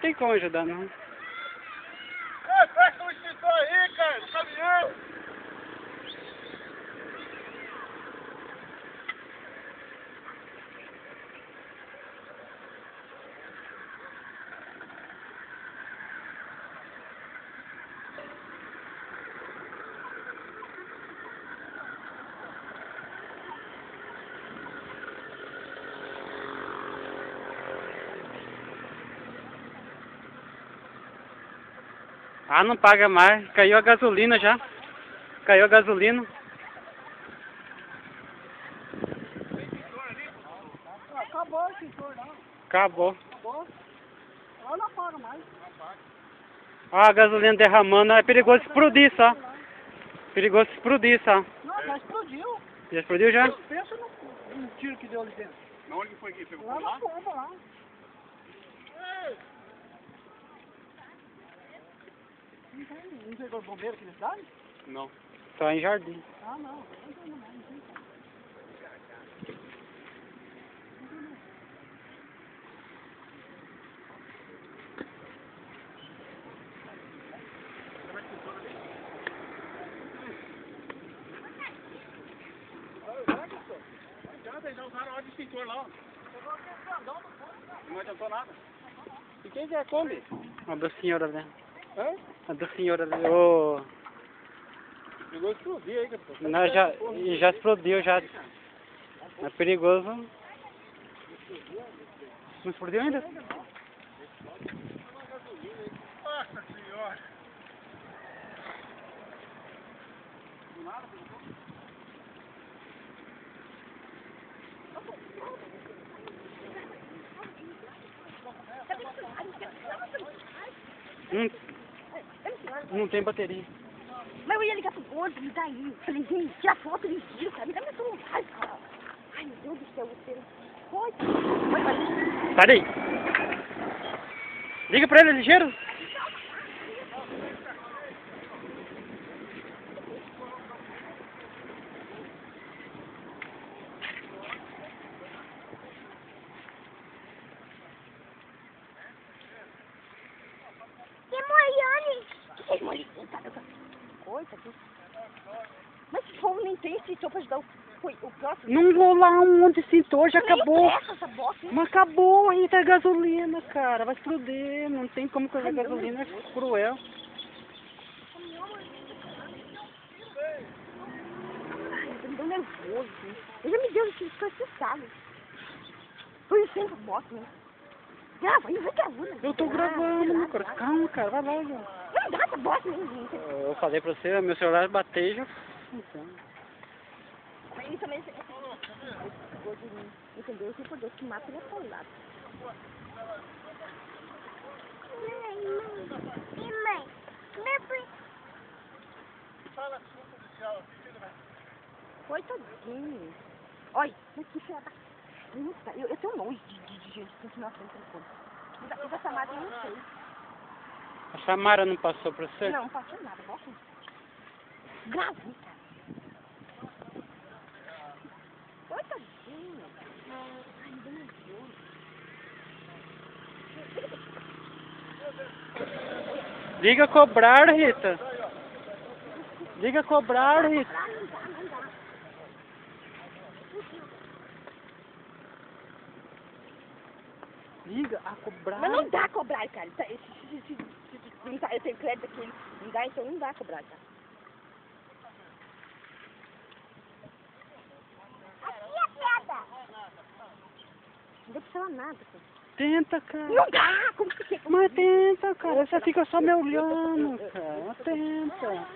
tem como ajudar, não. Ei, presta um extintor aí, cara, do caminhão. Ah, não paga mais. Caiu a gasolina já. Caiu a gasolina. Acabou o extintor, não. Acabou. Acabou. Ela não paga mais. Ah, a gasolina derramando. É perigoso explodir, só. Perigoso explodir, só. Não, já explodiu. Já explodiu já? Pensa no tiro que deu ali dentro. Onde que foi que pegou? Lá na bomba, lá. Ei! Não pegou o bombeiro aqui na cidade? Não. Só em Jardim. Ah, não. Não tem mais, não tem mais. Já usaram óleo de extintor lá. Não adiantou nada. E quem que é a Kombi? A da senhora ali. Hã? A da senhora ali. Ô... Pegou explodir aí, cara. Não, já explodiu, já. É perigoso. Não explodiu ainda? Nossa senhora. Não tem bateria. Mas eu ia ligar pro gordo, me dá aí. Falei, gente, tira foto, eles viram, cara. Me dá meu celular, cara. Ai, meu Deus do céu, você... Foi. Sai daí. Liga pra ele, ligeiro. Coisa, mas esse povo nem tem extintor pra ajudar o próximo. Não vou lá um monte de extintor, já acabou. Essa bosta, Mas acabou, aí tá gasolina, cara. Vai explodir. Não tem como fazer gasolina, é cruel. Ai, eu tô me dando nervoso. Eu já me deu esse estressado. Foi o sempre bosta, né? Grava, aí vai gravando. Eu tô gravando, cara. Calma, cara. Vai lá, já. Não dá essa bosta, né, gente? Eu falei pra você, meu celular bater e já funciona. Mas isso também... Entendeu? Se for Deus que mata, ele é soldado. Mãe. Fala com o policial aqui, filho, velho. Coitadinho. Olha, mas que filha da... Eu tenho nojo de gente que continua frente ao telefone. Mas essa Samara eu não sei. A Samara não passou pra você? Não passou nada, bota. Grave, cara. Coitadinho. Ai, me deu nervoso. Liga cobrar, Rita. Liga cobrar, Rita. Não dá. Liga a cobrar. Mas não dá cobrar, cara. Eu tenho crédito aqui. Não dá, então não dá cobrar, cara. Aqui é pedra. Não dá pra falar nada, cara. Tenta, cara. Não dá! Como que você... Mas tenta, cara. Você fica só me olhando, cara. Tenta.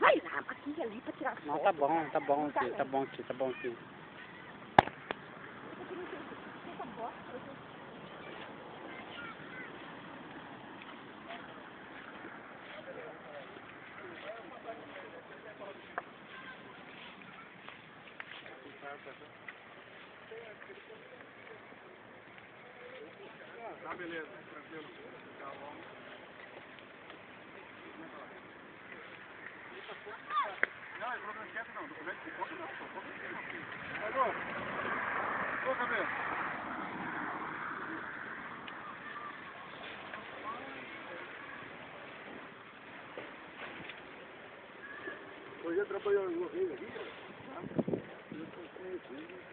Vai lá, aqui e ali pra tirar foto. Não, tá bom aqui, tá bom aqui, tá bom aqui. Tá, beleza, tranquilo. Tá bom. Não, é problema quieto não. Documento de conta não. Só conta de conta. Ô, cabelo. Hoje eu trabalhou em Rio aqui.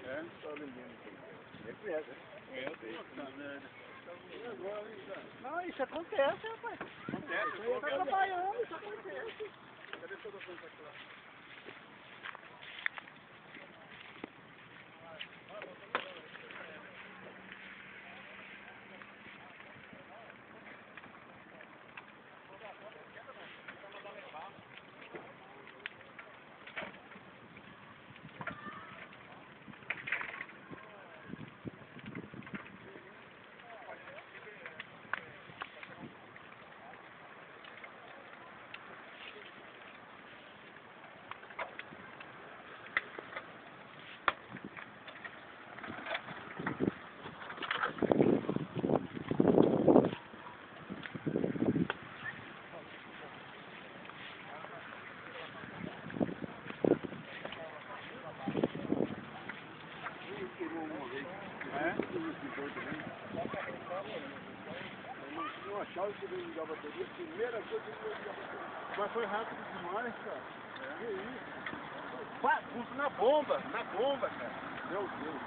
É? Tá vendendo. É criança. Não, isso acontece, rapaz. Acontece. Você tá trabalhando, isso acontece. Cadê seu documento aqui lá? Não achava que ele ligar a bateria, primeira coisa que ele ligar a bateria. Mas foi rápido demais, cara. Que isso? Puxa na bomba, cara. Meu Deus.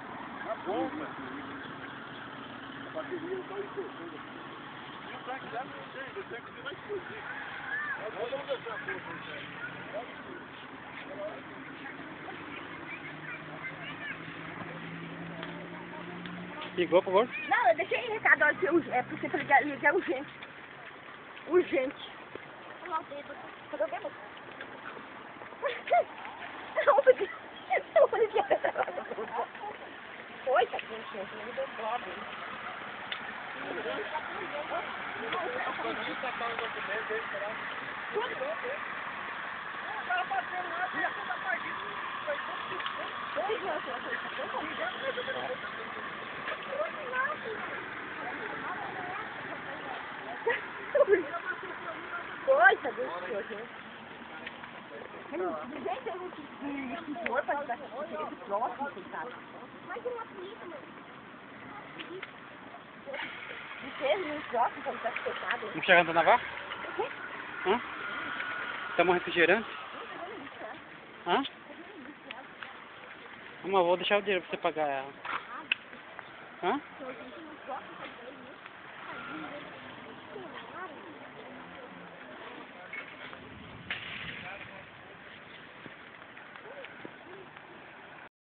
Na bomba. A bateria está encostando aqui. E o tanque já não tem, o tanque vai explodir. Vamos deixar a força. Ligou, por favor? Não, eu deixei recado, olha, é porque eu liguei urgente. Urgente. Olha lá o dedo. Cadê o dedo? Oi, tá aqui, gente, não me deu droga. Coisa do senhor, gente. Gente, eu não te for pra tirar esse próximo, coitado. Mas uma polícia, mano. Não fez no próximo pra tirar esse coitado. Vamos chegar no Navarro? Hã? Tamo refrigerante? Hã? Mas vou deixar o dinheiro pra você pagar ela. Hã?